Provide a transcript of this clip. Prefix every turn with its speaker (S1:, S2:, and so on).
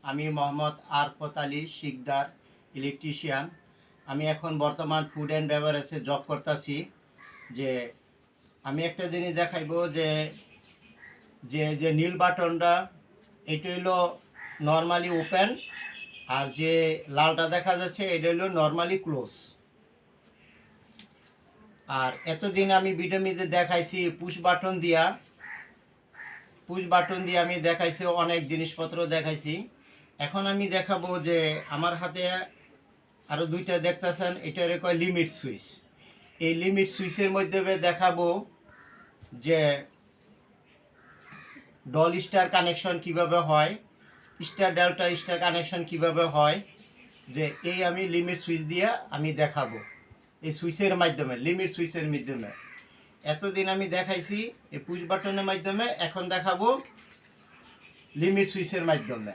S1: আমি মোহাম্মদ আরফত আলী শিকদার, ইলেকট্রিশিয়ান। আমি এখন বর্তমান ফুড অ্যান্ড বেভারেজে জব করতেছি। যে আমি একটা জিনিস দেখাইব যে যে যে নীল বাটনটা এটা হইলো নর্মালি ওপেন, আর যে লালটা দেখা যাচ্ছে এটা হইলো নর্মালি ক্লোজ। আর এতদিন আমি ভিডিও মধ্যে দেখাইছি পুশ বাটন দিয়ে আমি দেখাইছি অনেক জিনিসপত্র দেখাইছি। এখন আমি দেখাবো যে আমার হাতে আরও দুইটা দেখতেছেন, এটারে কয় লিমিট সুইচ। এই লিমিট সুইচের মধ্যে দেখাবো যে ডল স্টার কানেকশন কিভাবে হয়, স্টার ডেল্টা স্টার কানেকশন কিভাবে হয়, যে এই আমি লিমিট সুইচ দিয়ে আমি দেখাবো এই সুইচের মাধ্যমে, লিমিট সুইচের মাধ্যমে। এতদিন আমি দেখাইছি এই পুশ বাটনের মাধ্যমে, এখন দেখাবো লিমিট সুইচের মাধ্যমে।